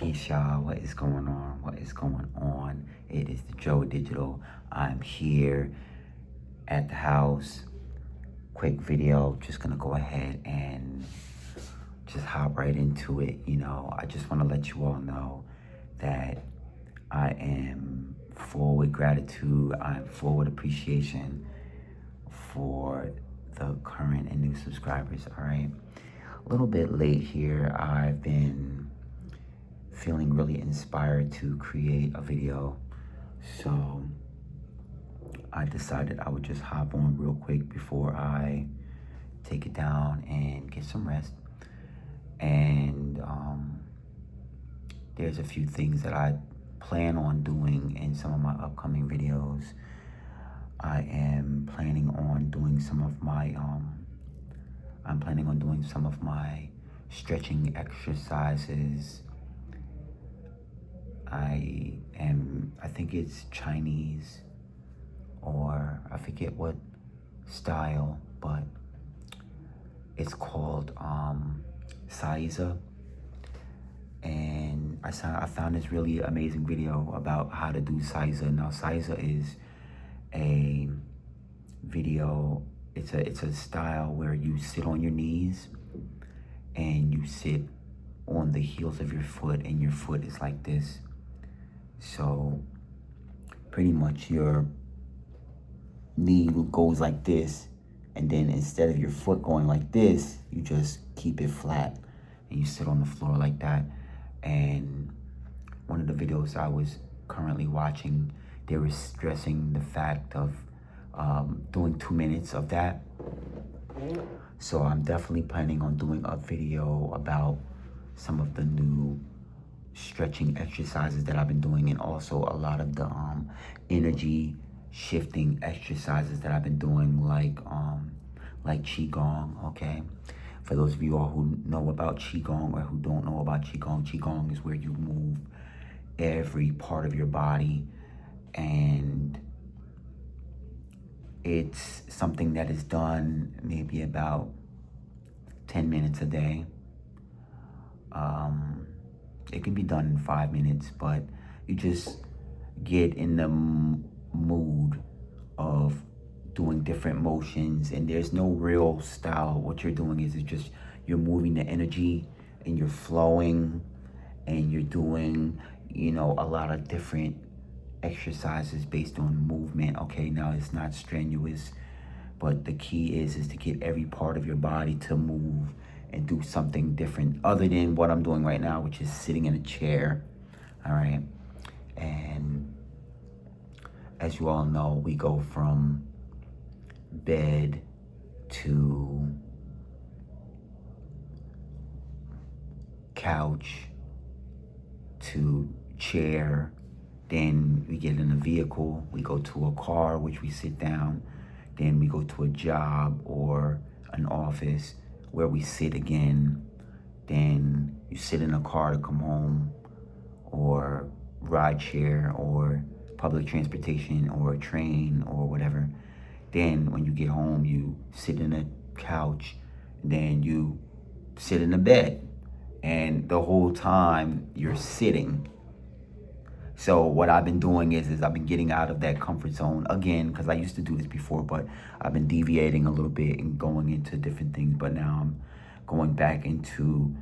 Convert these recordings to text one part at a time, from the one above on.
Peace, y'all. What is going on? What is going on? It is the Joe Digital. I'm here at the house. Quick video. Just gonna go ahead and just hop right into it. I just want to let you all know that I am full with gratitude. I'm full with appreciation for the current and new subscribers. All right. A little bit late here. I've been feeling really inspired to create a video, so I decided I would just hop on real quick before I take it down and get some rest. And there's a few things that I plan on doing in some of my upcoming videos. I am planning on doing some of my stretching exercises. I think it's Chinese, or I forget what style, but it's called Saiza. And I found this really amazing video about how to do Saiza. Now, Saiza is a video, it's a style where you sit on your knees and you sit on the heels of your foot, and your foot is like this. So pretty much your knee goes like this, and then instead of your foot going like this, you just keep it flat and you sit on the floor like that. And one of the videos I was currently watching, they were stressing the fact of doing 2 minutes of that. So I'm definitely planning on doing a video about some of the new stretching exercises that I've been doing, and also a lot of the energy shifting exercises that I've been doing, like Qigong, okay? For those of you all who know about Qigong or who don't know about Qigong, Qigong is where you move every part of your body, and it's something that is done maybe about 10 minutes a day. It can be done in 5 minutes, but you just get in the mood of doing different motions, and there's no real style. What you're doing is just you're moving the energy, and you're flowing, and you're doing, a lot of different exercises based on movement. Okay, now it's not strenuous, but the key is to get every part of your body to move and do something different other than what I'm doing right now, which is sitting in a chair. All right. And as you all know, we go from bed to couch to chair. Then we get in a vehicle, we go to a car, which we sit down. Then we go to a job or an office where we sit again. Then you sit in a car to come home, or ride share, or public transportation, or a train, or whatever. Then when you get home, you sit in a couch, then you sit in a bed. And the whole time you're sitting. So what I've been doing is I've been getting out of that comfort zone again, because I used to do this before, but I've been deviating a little bit and going into different things. But now I'm going back into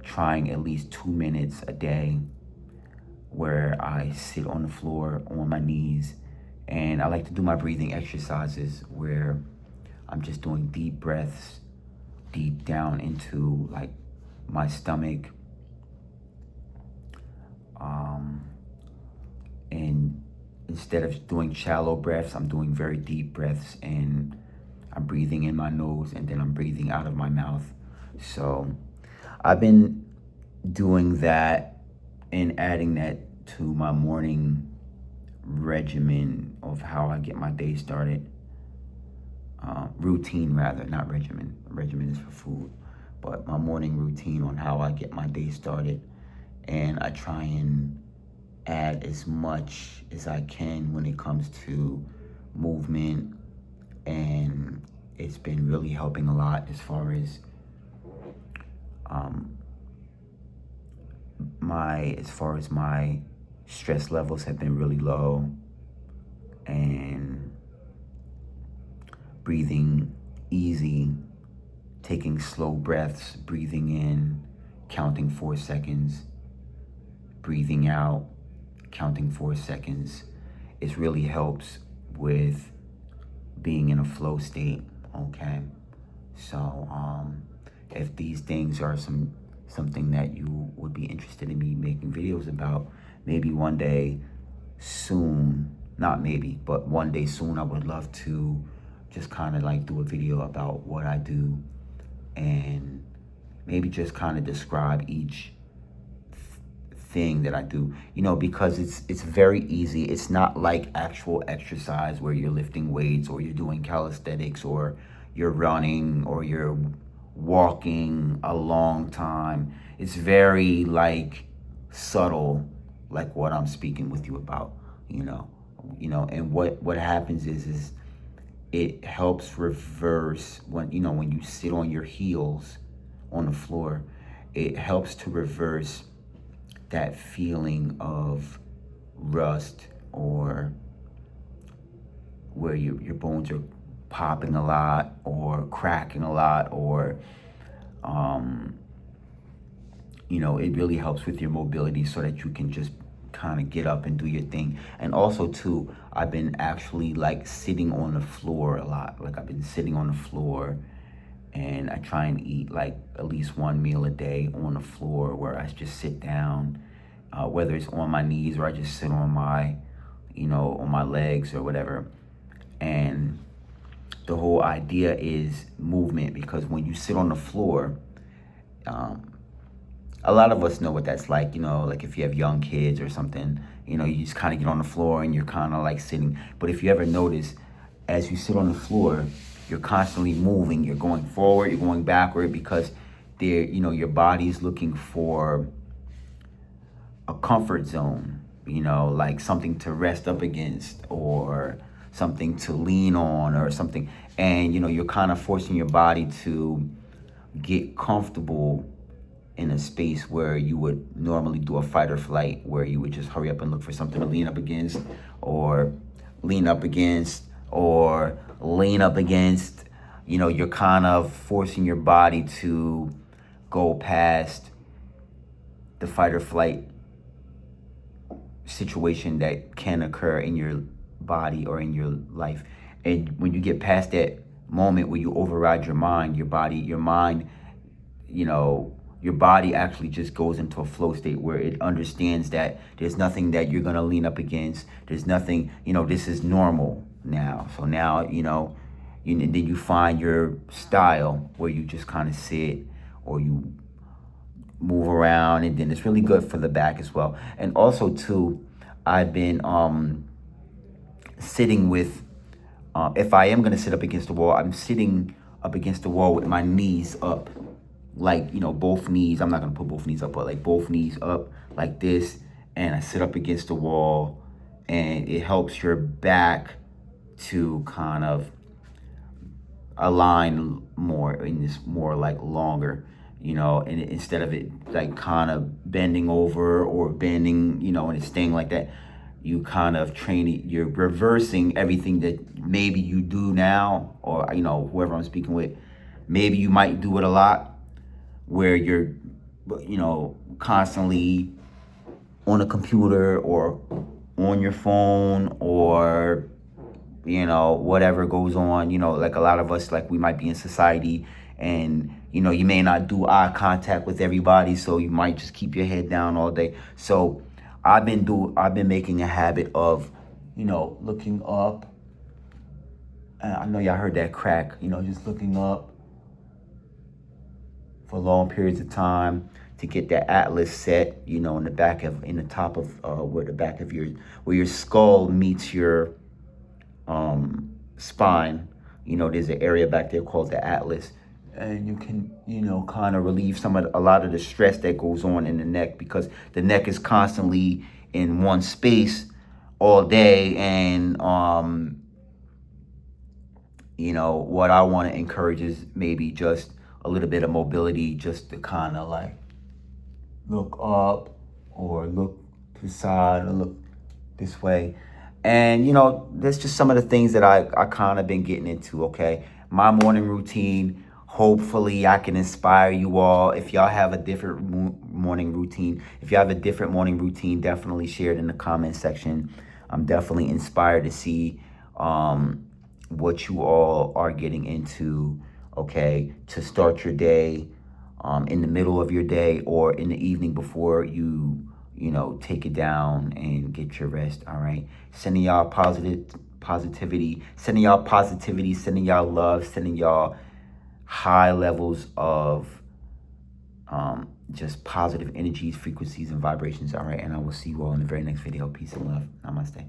trying at least 2 minutes a day where I sit on the floor on my knees. And I like to do my breathing exercises where I'm just doing deep breaths deep down into like my stomach. And instead of doing shallow breaths, I'm doing very deep breaths, and I'm breathing in my nose and then I'm breathing out of my mouth. So I've been doing that and adding that to my morning regimen of how I get my day started. Routine rather, not regimen. Regimen is for food. But my morning routine on how I get my day started. And I try and add as much as I can when it comes to movement, and it's been really helping a lot as far as as far as my stress levels have been really low, and breathing easy, taking slow breaths, breathing in, counting 4 seconds, breathing out, counting 4 seconds. It really helps with being in a flow state, okay? So if these things are something that you would be interested in me making videos about, maybe one day soon, not maybe, but one day soon, I would love to just kind of like do a video about what I do, and maybe just kind of describe each thing that I do, because it's very easy. It's not like actual exercise where you're lifting weights or you're doing calisthenics or you're running or you're walking a long time. It's very like subtle, like what I'm speaking with you about, and what happens is it helps reverse when you sit on your heels on the floor. It helps to reverse that feeling of rust, or where your bones are popping a lot or cracking a lot, or it really helps with your mobility so that you can just kind of get up and do your thing. And also too, I've been actually like sitting on the floor a lot. Like I've been sitting on the floor, and I try and eat like at least one meal a day on the floor, where I just sit down, whether it's on my knees or I just sit on on my legs or whatever. And the whole idea is movement, because when you sit on the floor, a lot of us know what that's like, like if you have young kids or something, you just kind of get on the floor and you're kind of like sitting. But if you ever notice, as you sit on the floor, you're constantly moving. You're going forward, you're going backward, because your body's looking for a comfort zone, like something to rest up against or something to lean on or something. And, you're kind of forcing your body to get comfortable in a space where you would normally do a fight or flight, where you would just hurry up and look for something to lean up against, or lean up against, or lean up against. You're kind of forcing your body to go past the fight or flight situation that can occur in your body or in your life. And when you get past that moment where you override your mind, your mind, your body actually just goes into a flow state where it understands that there's nothing that you're going to lean up against. There's nothing, this is normal now. So now, then you find your style where you just kind of sit or you move around, and then it's really good for the back as well. And also too, I've been sitting with, if I am going to sit up against the wall, I'm sitting up against the wall with my knees up, like, both knees. I'm not going to put both knees up, but like both knees up like this. And I sit up against the wall, and it helps your back to kind of align more in this more like longer, and instead of it like kind of bending over or bending, and it's staying like that, you kind of train it. You're reversing everything that maybe you do now, or, whoever I'm speaking with, maybe you might do it a lot, where you're, constantly on a computer or on your phone, or, whatever goes on, like a lot of us, like we might be in society, and, you may not do eye contact with everybody, so you might just keep your head down all day. So I've been making a habit of, looking up. I know y'all heard that crack, just looking up for long periods of time to get that atlas set, in the top of where your skull meets your spine. There's an area back there called the atlas, and you can, kind of relieve a lot of the stress that goes on in the neck, because the neck is constantly in one space all day. And what I want to encourage is maybe just a little bit of mobility, just to kind of like look up or look to the side or look this way. And that's just some of the things that I kind of been getting into, okay? My morning routine, hopefully I can inspire you all. If y'all have a different morning routine, if you have a different morning routine, definitely share it in the comment section. I'm definitely inspired to see what you all are getting into, okay, to start your day, in the middle of your day or in the evening before take it down and get your rest. All right. Sending y'all positivity, sending y'all love, sending y'all high levels of just positive energies, frequencies, and vibrations. All right. And I will see you all in the very next video. Peace and love. Namaste.